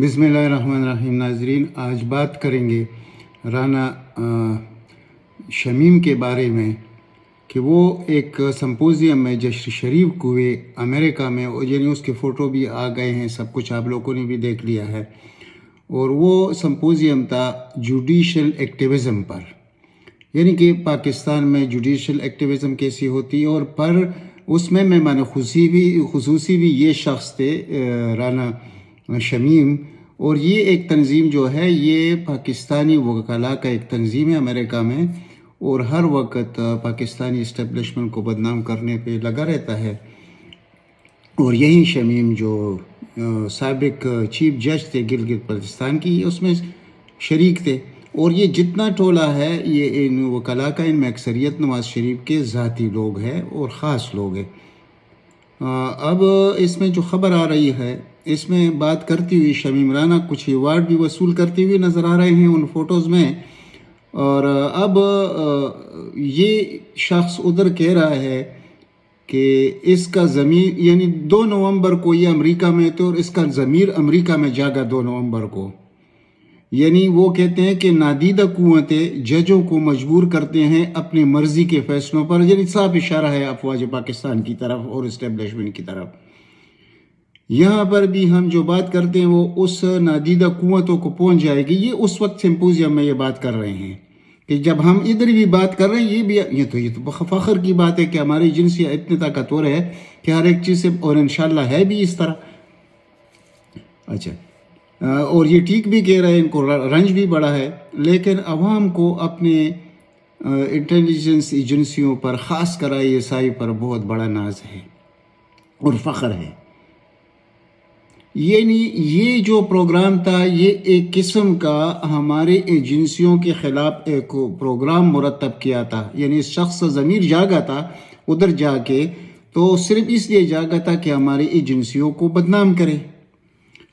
بسم اللہ الرحمن الرحیم. ناظرین، آج بات کریں گے رانا شمیم کے بارے میں کہ وہ ایک سمپوزیم میں جشن شریف ہوئے امریکہ میں، یعنی اس کے فوٹو بھی آ گئے ہیں، سب کچھ آپ لوگوں نے بھی دیکھ لیا ہے. اور وہ سمپوزیم تھا جوڈیشل ایکٹیویزم پر، یعنی کہ پاکستان میں جوڈیشل ایکٹیویزم کیسی ہوتی ہے. اور پر اس میں مہمان خصوصی بھی یہ شخص تھے، رانا شمیم. اور یہ ایک تنظیم جو ہے یہ پاکستانی وکلاء کا ایک تنظیم ہے امریکہ میں، اور ہر وقت پاکستانی اسٹیبلشمنٹ کو بدنام کرنے پہ لگا رہتا ہے. اور یہی شمیم جو سابق چیف جج تھے گلگت بلتستان کی، اس میں شریک تھے. اور یہ جتنا ٹولہ ہے یہ ان وکلاء کا، ان میں اکثریت نواز شریف کے ذاتی لوگ ہیں اور خاص لوگ ہیں. اب اس میں جو خبر آ رہی ہے، اس میں بات کرتی ہوئی شمیم رانا کچھ ایوارڈ بھی وصول کرتی ہوئی نظر آ رہے ہیں ان فوٹوز میں. اور اب یہ شخص ادھر کہہ رہا ہے کہ اس کا ضمیر، یعنی 2 نومبر کو یہ امریکہ میں تھے اور اس کا ضمیر امریکہ میں جاگا 2 نومبر کو. یعنی وہ کہتے ہیں کہ نادیدہ قوتیں ججوں کو مجبور کرتے ہیں اپنی مرضی کے فیصلوں پر. یعنی صاف اشارہ ہے افواج پاکستان کی طرف اور اسٹیبلشمنٹ کی طرف. یہاں پر بھی ہم جو بات کرتے ہیں وہ اس نادیدہ قوتوں کو پہنچ جائے گی. یہ اس وقت سمپوزیم میں یہ بات کر رہے ہیں کہ جب ہم ادھر بھی بات کر رہے ہیں، یہ تو فخر کی بات ہے کہ ہماری ایجنسیاں اتنے طاقتور ہے کہ ہر ایک چیز سے، اور انشاءاللہ ہے بھی اس طرح. اچھا، اور یہ ٹھیک بھی کہہ رہے ہیں، ان کو رنج بھی بڑا ہے، لیکن عوام کو اپنے انٹیلیجنس ایجنسیوں پر، خاص کر ISI پر بہت بڑا ناز ہے اور فخر ہے. یعنی یہ جو پروگرام تھا یہ ایک قسم کا ہمارے ایجنسیوں کے خلاف ایک پروگرام مرتب کیا تھا. یعنی اس شخص کا ضمیر جاگا تھا ادھر جا کے، تو صرف اس لیے جاگا تھا کہ ہماری ایجنسیوں کو بدنام کرے.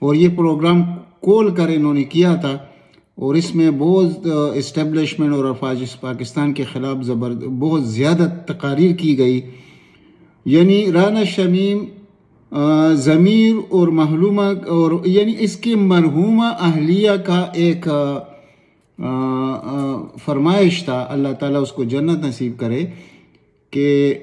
اور یہ پروگرام کول کر انہوں نے کیا تھا، اور اس میں بہت اسٹیبلشمنٹ اور افواج پاکستان کے خلاف بہت زیادہ تقاریر کی گئی. یعنی رانا شمیم ضمیر اور محلومہ، اور یعنی اس کی مرحومہ اہلیہ کا ایک فرمائش تھا، اللہ تعالیٰ اس کو جنت نصیب کرے، کہ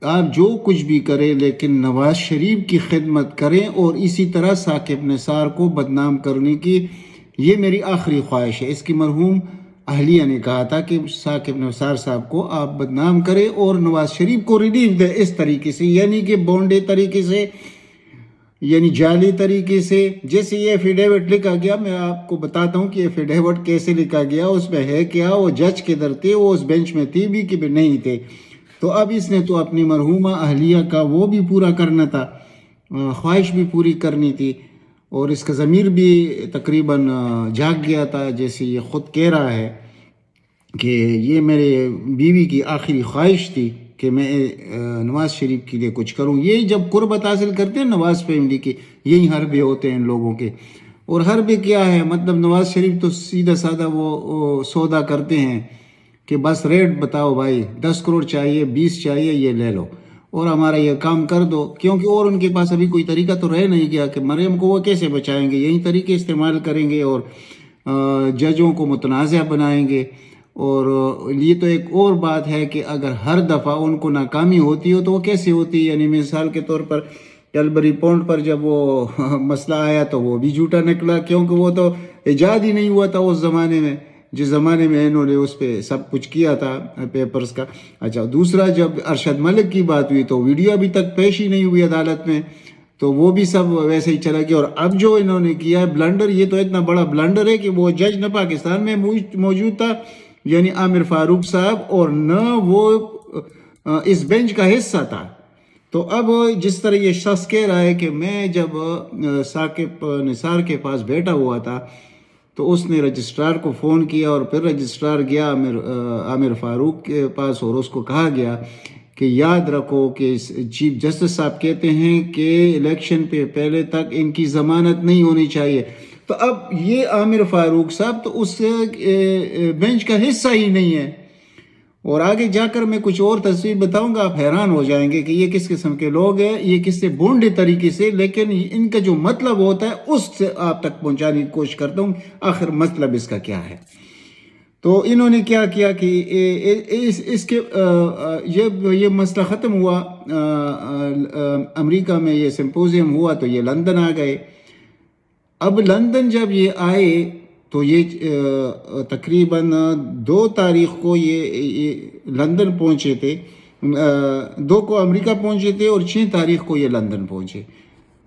آپ جو کچھ بھی کریں لیکن نواز شریف کی خدمت کریں، اور اسی طرح ثاقب نثار کو بدنام کرنے کی یہ میری آخری خواہش ہے. اس کی مرحوم اہلیہ نے کہا تھا کہ ثاقب نثار صاحب کو آپ بدنام کریں اور نواز شریف کو ریلیف دیں اس طریقے سے، یعنی کہ بونڈے طریقے سے، یعنی جعلی طریقے سے. جیسے یہ ایفیڈیوٹ لکھا گیا، میں آپ کو بتاتا ہوں کہ ایفیڈیوٹ کیسے لکھا گیا، اس میں ہے کیا. وہ جج کدھر تھے، وہ اس بینچ میں تھی بھی کہ نہیں تھے. تو اب اس نے تو اپنی مرحومہ اہلیہ کا وہ بھی پورا کرنا تھا، خواہش بھی پوری کرنی تھی. اور اس کا ضمیر بھی تقریباً جاگ گیا تھا، جیسے یہ خود کہہ رہا ہے کہ یہ میرے بیوی کی آخری خواہش تھی کہ میں نواز شریف کے لیے کچھ کروں. یہ جب قربت حاصل کرتے ہیں نواز فیملی کے، یہی حربے ہوتے ہیں ان لوگوں کے. اور حربے کیا ہے، مطلب نواز شریف تو سیدھا سادہ وہ سودا کرتے ہیں کہ بس ریٹ بتاؤ بھائی، 10 کروڑ چاہیے، 20 چاہیے، یہ لے لو اور ہمارا یہ کام کر دو. کیونکہ اور ان کے پاس ابھی کوئی طریقہ تو رہ نہیں گیا کہ مریم کو وہ کیسے بچائیں گے. یہی طریقے استعمال کریں گے اور ججوں کو متنازع بنائیں گے. اور یہ تو ایک اور بات ہے کہ اگر ہر دفعہ ان کو ناکامی ہوتی ہو تو وہ کیسے ہوتی ہے. یعنی مثال کے طور پر ٹلبری پونڈ پر جب وہ مسئلہ آیا تو وہ بھی جھوٹا نکلا، کیونکہ وہ تو ایجاد ہی نہیں ہوا تھا اس زمانے میں، جس زمانے میں انہوں نے اس پہ سب کچھ کیا تھا پیپرز کا. اچھا، دوسرا جب ارشد ملک کی بات ہوئی تو ویڈیو ابھی تک پیش ہی نہیں ہوئی عدالت میں، تو وہ بھی سب ویسے ہی چلا گیا. اور اب جو انہوں نے کیا ہے بلنڈر، یہ تو اتنا بڑا بلنڈر ہے کہ وہ جج نہ پاکستان میں موجود تھا، یعنی عامر فاروق صاحب، اور نہ وہ اس بینچ کا حصہ تھا. تو اب جس طرح یہ شخص کہہ رہا ہے کہ میں جب ثاقب نثار کے پاس بیٹھا ہوا تھا تو اس نے رجسٹرار کو فون کیا، اور پھر رجسٹرار گیا عامر فاروق کے پاس، اور اس کو کہا گیا کہ یاد رکھو کہ چیف جسٹس صاحب کہتے ہیں کہ الیکشن پہ پہلے تک ان کی ضمانت نہیں ہونی چاہیے. تو اب یہ عامر فاروق صاحب تو اس بینچ کا حصہ ہی نہیں ہے. اور آگے جا کر میں کچھ اور تصویر بتاؤں گا، آپ حیران ہو جائیں گے کہ یہ کس قسم کے لوگ ہیں، یہ کس سے بونڈے طریقے سے، لیکن ان کا جو مطلب ہوتا ہے اس سے آپ تک پہنچانے کی کوشش کرتا ہوں آخر مطلب اس کا کیا ہے۔ تو انہوں نے کیا کیا کہ اس کے یہ مسئلہ ختم ہوا، امریکہ میں یہ سمپوزیم ہوا تو یہ لندن آ گئے۔ اب لندن جب یہ آئے تو یہ تقریباً 2 تاریخ کو یہ لندن پہنچے تھے، 2 کو امریکہ پہنچے تھے اور 6 تاریخ کو یہ لندن پہنچے۔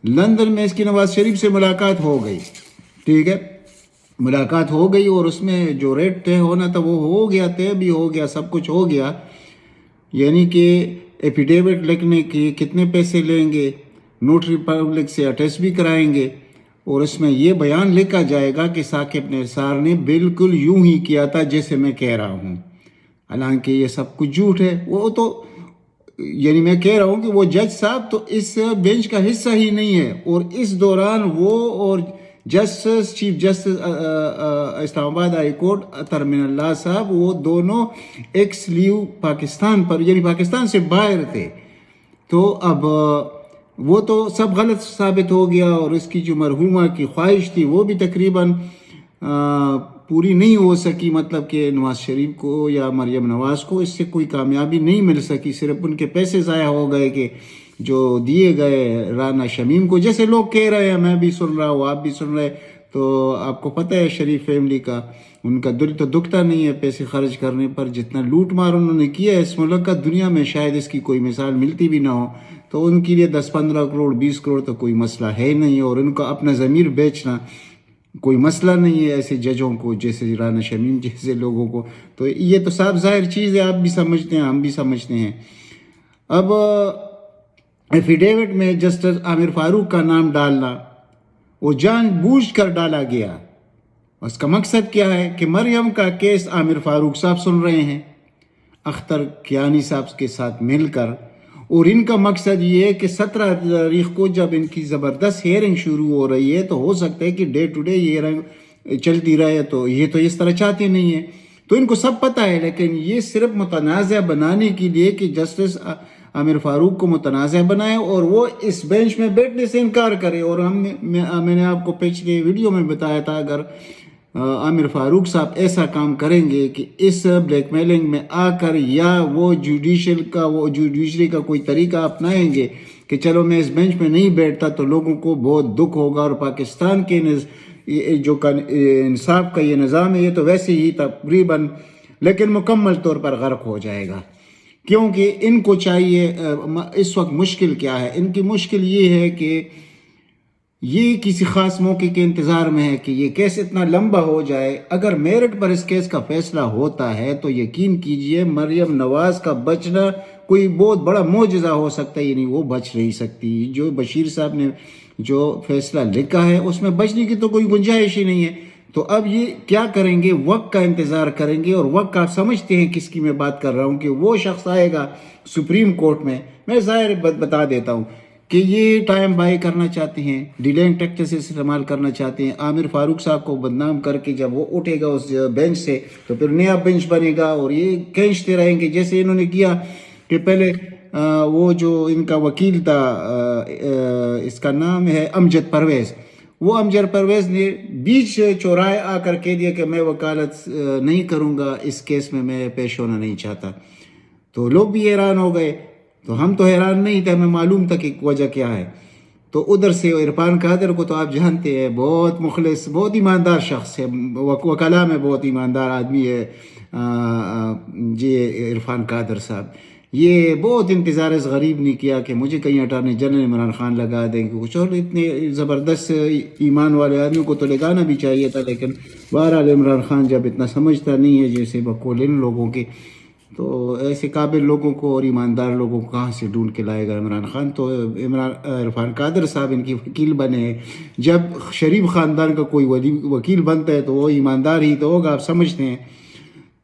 لندن میں اس کی نواز شریف سے ملاقات ہو گئی، ٹھیک ہے، ملاقات ہو گئی اور اس میں جو ریٹ طے ہونا تھا وہ ہو گیا، طے بھی ہو گیا، سب کچھ ہو گیا، یعنی کہ ایفیڈیوٹ لکھنے کے کتنے پیسے لیں گے، نوٹری پبلک سے اٹیسٹ بھی کرائیں گے، اور اس میں یہ بیان لکھا جائے گا کہ ثاقب نثار نے بالکل یوں ہی کیا تھا جیسے میں کہہ رہا ہوں، حالانکہ یہ سب کچھ جھوٹ ہے۔ وہ تو یعنی میں کہہ رہا ہوں کہ وہ جج صاحب تو اس بینچ کا حصہ ہی نہیں ہے، اور اس دوران وہ اور جسٹس چیف جسٹس اسلام آباد ہائی کورٹ اطہر من اللہ صاحب، وہ دونوں ایکس لیو پاکستان پر، یعنی پاکستان سے باہر تھے۔ تو اب وہ تو سب غلط ثابت ہو گیا، اور اس کی جو مرحومہ کی خواہش تھی وہ بھی تقریباً پوری نہیں ہو سکی، مطلب کہ نواز شریف کو یا مریم نواز کو اس سے کوئی کامیابی نہیں مل سکی، صرف ان کے پیسے ضائع ہو گئے کہ جو دیے گئے رانا شمیم کو، جیسے لوگ کہہ رہے ہیں، میں بھی سن رہا ہوں، آپ بھی سن رہے، تو آپ کو پتہ ہے شریف فیملی کا، ان کا دل تو دکھتا نہیں ہے پیسے خرچ کرنے پر، جتنا لوٹ مار انہوں نے کیا ہے اس ملک کا، دنیا میں شاید اس کی کوئی مثال ملتی بھی نہ ہو، تو ان کے لیے 10-15 کروڑ 20 کروڑ تو کوئی مسئلہ ہے نہیں، اور ان کا اپنا ضمیر بیچنا کوئی مسئلہ نہیں ہے ایسے ججوں کو، جیسے رانا شمیم جیسے لوگوں کو، تو یہ تو صاف ظاہر چیز ہے، آپ بھی سمجھتے ہیں، ہم بھی سمجھتے ہیں۔ اب ایفیڈیوٹ میں جسٹس عامر فاروق کا نام ڈالنا وہ جان بوجھ کر ڈالا گیا، اس کا مقصد کیا ہے کہ مریم کا کیس عامر فاروق صاحب سن رہے ہیں اختر کیانی صاحب کے ساتھ مل کر، اور ان کا مقصد یہ ہے کہ 17 تاریخ کو جب ان کی زبردست ہیئرنگ شروع ہو رہی ہے تو ہو سکتا ہے کہ ڈے ٹو ڈے ہیئرنگ چلتی رہے، تو یہ تو اس طرح چاہتے نہیں ہیں، تو ان کو سب پتہ ہے، لیکن یہ صرف متنازع بنانے کے لیے کہ جسٹس عامر فاروق کو متنازع بنائے اور وہ اس بینچ میں بیٹھنے سے انکار کرے۔ اور میں نے آپ کو پچھلے ویڈیو میں بتایا تھا، اگر عامر فاروق صاحب ایسا کام کریں گے کہ اس بلیک میلنگ میں آ کر، یا وہ جوڈیشری کا کوئی طریقہ اپنائیں گے کہ چلو میں اس بینچ میں نہیں بیٹھتا، تو لوگوں کو بہت دکھ ہوگا، اور پاکستان کے جو انصاف کا یہ نظام ہے یہ تو ویسے ہی تقریباً لیکن مکمل طور پر غرق ہو جائے گا، کیونکہ ان کو چاہیے، اس وقت مشکل کیا ہے، ان کی مشکل یہ ہے کہ یہ کسی خاص موقع کے انتظار میں ہے کہ یہ کیس اتنا لمبا ہو جائے۔ اگر میرٹ پر اس کیس کا فیصلہ ہوتا ہے تو یقین کیجئے مریم نواز کا بچنا کوئی بہت بڑا معجزہ ہو سکتا ہے، یعنی وہ بچ نہیں سکتی۔ جو بشیر صاحب نے جو فیصلہ لکھا ہے اس میں بچنے کی تو کوئی گنجائش ہی نہیں ہے۔ تو اب یہ کیا کریں گے، وقت کا انتظار کریں گے، اور وقت آپ سمجھتے ہیں کس کی میں بات کر رہا ہوں، کہ وہ شخص آئے گا سپریم کورٹ میں ظاہر بتا دیتا ہوں کہ یہ ٹائم بائی کرنا چاہتے ہیں، ڈیلنگ ٹیکٹس استعمال کرنا چاہتے ہیں، عامر فاروق صاحب کو بدنام کر کے جب وہ اٹھے گا اس بینچ سے تو پھر نیا بینچ بنے گا، اور یہ کھینچتے رہیں گے، جیسے انہوں نے کیا کہ پہلے وہ جو ان کا وکیل تھا، اس کا نام ہے امجد پرویز، وہ امجد پرویز نے بیچ چوراہے آ کر کہہ دیا کہ میں وکالت نہیں کروں گا اس کیس میں پیش ہونا نہیں چاہتا، تو لوگ بھی حیران ہو گئے، تو ہم تو حیران نہیں تھے، ہمیں معلوم تھا کہ وجہ کیا ہے۔ تو ادھر سے عرفان قادر کو تو آپ جانتے ہیں، بہت مخلص، بہت ایماندار شخص ہے، وکلاء میں بہت ایماندار آدمی ہے جی عرفان قادر صاحب، یہ بہت انتظار اس غریب نے کیا کہ مجھے کہیں اٹارنی جنرل عمران خان لگا دیں گے کچھ، اور اتنے زبردست ایمان والے آدمیوں کو تو لگانا بھی چاہیے تھا، لیکن بہرحال عمران خان جب اتنا سمجھتا نہیں ہے جیسے بقول ان لوگوں کے، تو ایسے قابل لوگوں کو اور ایماندار لوگوں کو کہاں سے ڈھونڈ کے لائے گا عمران خان؟ تو عرفان قادر صاحب ان کی وکیل بنے ہیں۔ جب شریف خاندان کا کوئی وکیل بنتا ہے تو وہ ایماندار ہی تو ہوگا، آپ سمجھتے ہیں۔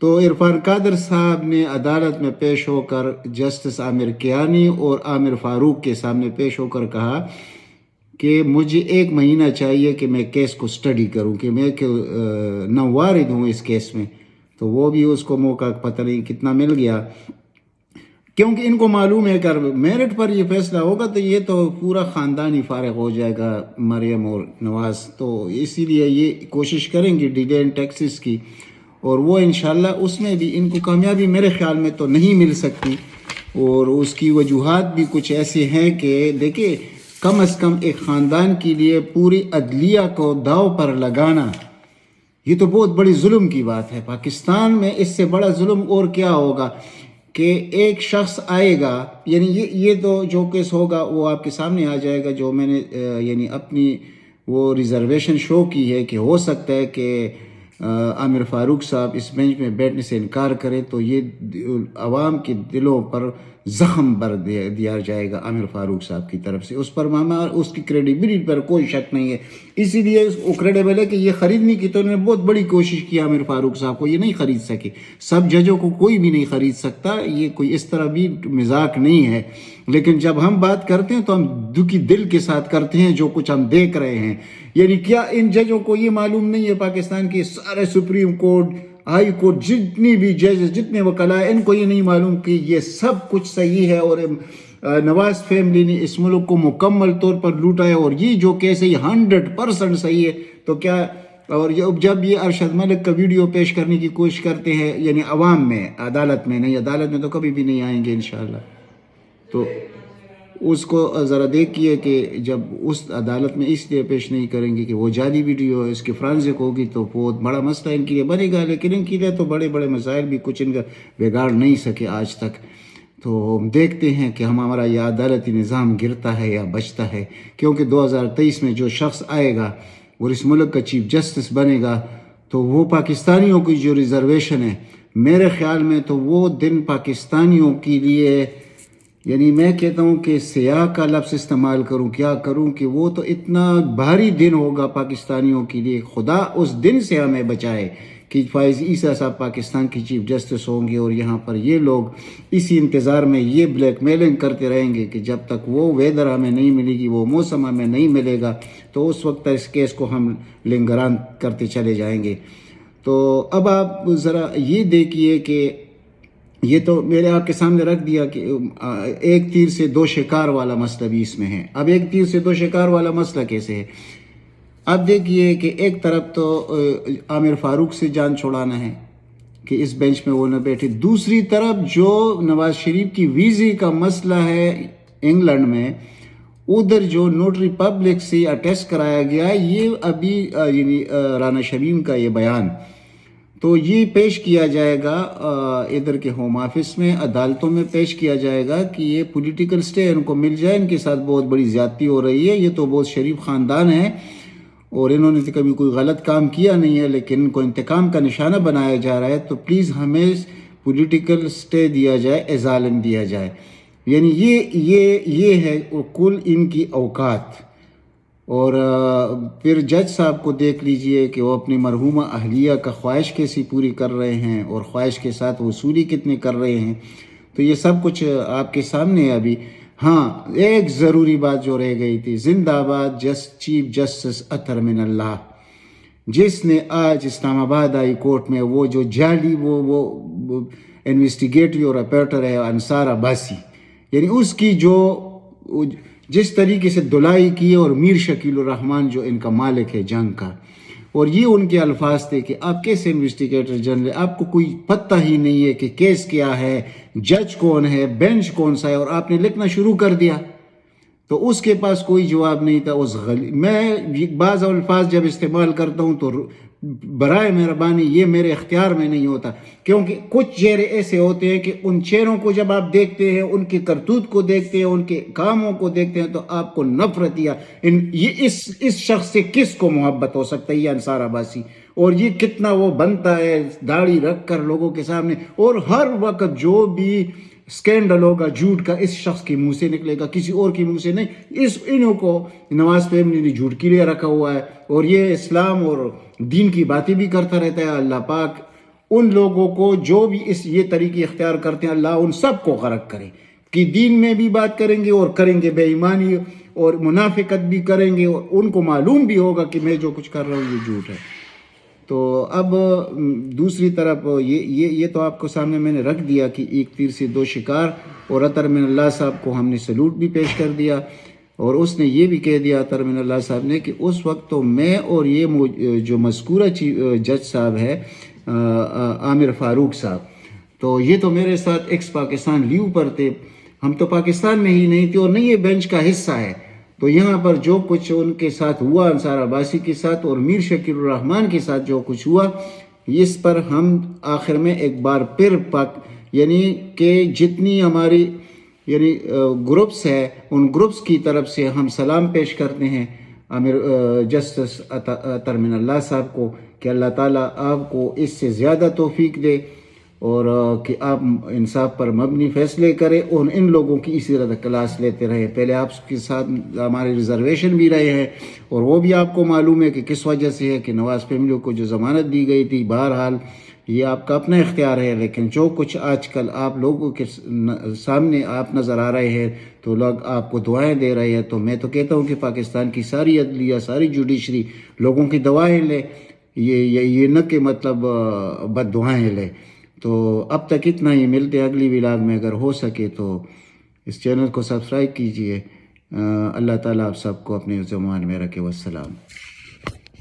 تو عرفان قادر صاحب نے عدالت میں پیش ہو کر جسٹس عامر کیانی اور عامر فاروق کے سامنے پیش ہو کر کہا کہ مجھے 1 مہینہ چاہیے کہ میں کیس کو سٹڈی کروں، کہ میں نہ وارد ہوں اس کیس میں۔ تو وہ بھی اس کو موقع پتہ نہیں کتنا مل گیا، کیونکہ ان کو معلوم ہے کہ اگر میرٹ پر یہ فیصلہ ہوگا تو یہ تو پورا خاندان ہی فارغ ہو جائے گا، مریم اور نواز، تو اسی لیے یہ کوشش کریں گے ڈیلے ان ٹیکسز کی، اور وہ انشاءاللہ اس میں بھی ان کو کامیابی میرے خیال میں تو نہیں مل سکتی، اور اس کی وجوہات بھی کچھ ایسے ہیں کہ دیکھیں کم از کم ایک خاندان کے لیے پوری عدلیہ کو داؤ پر لگانا یہ تو بہت بڑی ظلم کی بات ہے۔ پاکستان میں اس سے بڑا ظلم اور کیا ہوگا کہ ایک شخص آئے گا، یعنی یہ تو جو کیس ہوگا وہ آپ کے سامنے آ جائے گا، جو میں نے یعنی اپنی وہ ریزرویشن شو کی ہے کہ ہو سکتا ہے کہ عامر فاروق صاحب اس بینچ میں بیٹھنے سے انکار کرے تو یہ عوام کے دلوں پر زخم بر دیا جائے گا عامر فاروق صاحب کی طرف سے، اس پر اس کی کریڈیبلٹی پر کوئی شک نہیں ہے، اسی لیے وہ کریڈیبل ہے کہ یہ خریدنے کی تو انہوں نے بہت بڑی کوشش کی عامر فاروق صاحب کو، یہ نہیں خرید سکے، سب ججوں کو کوئی بھی نہیں خرید سکتا، یہ کوئی اس طرح بھی مذاق نہیں ہے، لیکن جب ہم بات کرتے ہیں تو ہم دکھی دل کے ساتھ کرتے ہیں جو کچھ ہم دیکھ رہے ہیں، یعنی کیا ان ججوں کو یہ معلوم نہیں ہے پاکستان کے سارے سپریم کورٹ، ہائی کورٹ، جتنی بھی ججز، جتنے وکلاء، ان کو یہ نہیں معلوم کہ یہ سب کچھ صحیح ہے اور نواز فیملی نے اس ملک کو مکمل طور پر لوٹا ہے، اور یہ جو کیسے 100% صحیح ہے، تو کیا اور جب یہ ارشد ملک کا ویڈیو پیش کرنے کی کوشش کرتے ہیں یعنی عوام میں، عدالت میں نہیں، عدالت میں تو کبھی بھی نہیں آئیں گے انشاءاللہ، تو اس کو ذرا دیکھیے کہ جب اس عدالت میں اس لیے پیش نہیں کریں گے کہ وہ جعلی ویڈیو ہے، اس کی فرانزک ہوگی تو بہت بڑا مسئلہ ان کے لیے بنے گا، لیکن ان کے لیے تو بڑے بڑے مسائل بھی کچھ ان کا بگاڑ نہیں سکے آج تک، تو ہم دیکھتے ہیں کہ ہمارا یہ عدالتی نظام گرتا ہے یا بچتا ہے، کیونکہ 2023 میں جو شخص آئے گا اور اس ملک کا چیف جسٹس بنے گا تو وہ پاکستانیوں کی جو ریزرویشن ہے، میرے خیال میں تو وہ دن پاکستانیوں کے لیے، یعنی میں کہتا ہوں کہ سیاہ کا لفظ استعمال کروں کیا کروں کہ وہ تو اتنا بھاری دن ہوگا پاکستانیوں کے لیے، خدا اس دن سے ہمیں بچائے کہ فائز عیسیٰ صاحب پاکستان کی چیف جسٹس ہوں گے، اور یہاں پر یہ لوگ اسی انتظار میں یہ بلیک میلنگ کرتے رہیں گے کہ جب تک وہ ویدر ہمیں نہیں ملے گی، وہ موسم ہمیں نہیں ملے گا، تو اس وقت اس کیس کو ہم لنگران کرتے چلے جائیں گے۔ تو اب آپ ذرا یہ دیکھیے کہ یہ تو میرے آپ کے سامنے رکھ دیا کہ ایک تیر سے دو شکار والا مسئلہ بھی اس میں ہے۔ اب ایک تیر سے دو شکار والا مسئلہ کیسے ہے؟ اب دیکھیے کہ ایک طرف تو عامر فاروق سے جان چھڑانا ہے کہ اس بینچ میں وہ نہ بیٹھے، دوسری طرف جو نواز شریف کی ویزے کا مسئلہ ہے انگلینڈ میں، ادھر جو نوٹری پبلک سے اٹیسٹ کرایا گیا، یہ ابھی یعنی رانا شمیم کا یہ بیان، تو یہ پیش کیا جائے گا ادھر کے ہوم آفس میں، عدالتوں میں پیش کیا جائے گا کہ یہ پولیٹیکل سٹے ان کو مل جائے، ان کے ساتھ بہت بڑی زیادتی ہو رہی ہے، یہ تو بہت شریف خاندان ہے اور انہوں نے کبھی کوئی غلط کام کیا نہیں ہے، لیکن ان کو انتقام کا نشانہ بنایا جا رہا ہے، تو پلیز ہمیں پولیٹیکل سٹے دیا جائے، ایزالم دیا جائے، یعنی یہ ہے کل ان کی اوقات۔ اور پھر جج صاحب کو دیکھ لیجئے کہ وہ اپنی مرحومہ اہلیہ کا خواہش کیسی پوری کر رہے ہیں اور خواہش کے ساتھ وصولی کتنے کر رہے ہیں، تو یہ سب کچھ آپ کے سامنے ہے ابھی۔ ہاں، ایک ضروری بات جو رہ گئی تھی، زندہ آباد چیف جسٹس اطہر من اللہ، جس نے آج اسلام آباد ہائی کورٹ میں وہ جو جعلی وہ انویسٹیگیٹری اور اپیرٹر ہے انصار عباسی، یعنی اس کی جو جس طریقے سے دلائی کی، اور میر شکیل الرحمان جو ان کا مالک ہے جنگ کا، اور یہ ان کے الفاظ تھے کہ آپ کیسے انویسٹیگیٹر جنرل، آپ کو کوئی پتہ ہی نہیں ہے کہ کیس کیا ہے، جج کون ہے، بینچ کون سا ہے، اور آپ نے لکھنا شروع کر دیا، تو اس کے پاس کوئی جواب نہیں تھا۔ میں بعض الفاظ جب استعمال کرتا ہوں تو برائے مہربانی یہ میرے اختیار میں نہیں ہوتا، کیونکہ کچھ چہرے ایسے ہوتے ہیں کہ ان چہروں کو جب آپ دیکھتے ہیں، ان کے کرتوت کو دیکھتے ہیں، ان کے کاموں کو دیکھتے ہیں، تو آپ کو نفرت یا اس شخص سے کس کو محبت ہو سکتا ہے، یہ انصار عباسی، اور یہ کتنا وہ بنتا ہے داڑھی رکھ کر لوگوں کے سامنے، اور ہر وقت جو بھی سکینڈل ہوگا جھوٹ کا اس شخص کے منہ سے نکلے گا، کسی اور کے منہ سے نہیں۔ انہوں کو نواز فیملی نے جھوٹ کے لیے رکھا ہوا ہے، اور یہ اسلام اور دین کی باتیں بھی کرتا رہتا ہے۔ اللہ پاک ان لوگوں کو جو بھی یہ طریقے اختیار کرتے ہیں، اللہ ان سب کو غرق کرے کہ دین میں بھی بات کریں گے اور کریں گے بے ایمانی اور منافقت بھی کریں گے، اور ان کو معلوم بھی ہوگا کہ میں جو کچھ کر رہا ہوں یہ جھوٹ ہے۔ تو تو اب دوسری طرف یہ تو آپ کو سامنے میں نے رکھ دیا کہ ایک تیر سے دو شکار، اور عطر من اللہ صاحب کو ہم نے سلوٹ بھی پیش کر دیا، اور اس نے یہ بھی کہہ دیا عطر من اللہ صاحب نے کہ اس وقت تو میں اور یہ جو مذکورہ جج صاحب ہے عامر فاروق صاحب، تو یہ تو میرے ساتھ ایکس پاکستان لیو پر تھے، ہم تو پاکستان میں ہی نہیں تھے اور نہیں یہ بینچ کا حصہ ہے۔ تو یہاں پر جو کچھ ان کے ساتھ ہوا، انصار عباسی کے ساتھ اور میر شکیل الرحمان کے ساتھ جو کچھ ہوا، اس پر ہم آخر میں ایک بار پھر یعنی کہ جتنی ہماری گروپس ہے ان گروپس کی طرف سے ہم سلام پیش کرتے ہیں عامر جسٹس عطر من اللہ صاحب کو کہ اللہ تعالیٰ آپ کو اس سے زیادہ توفیق دے اور کہ آپ انصاف پر مبنی فیصلے کریں اور ان لوگوں کی اسی طرح کلاس لیتے رہے۔ پہلے آپ کے ساتھ ہمارے ریزرویشن بھی رہے ہیں اور وہ بھی آپ کو معلوم ہے کہ کس وجہ سے ہے کہ نواز فیملی کو جو ضمانت دی گئی تھی، بہرحال یہ آپ کا اپنا اختیار ہے، لیکن جو کچھ آج کل آپ لوگوں کے سامنے آپ نظر آ رہے ہیں تو لوگ آپ کو دعائیں دے رہے ہیں، تو میں تو کہتا ہوں کہ پاکستان کی ساری عدلیہ، ساری جوڈیشری لوگوں کی دعائیں لے، یہ نہ کہ مطلب بد دعائیں لے۔ تو اب تک اتنا ہی، ملتے اگلی ولاگ میں، اگر ہو سکے تو اس چینل کو سبسکرائب کیجئے۔ اللہ تعالیٰ آپ سب کو اپنے زمان میں رکھے۔ والسلام۔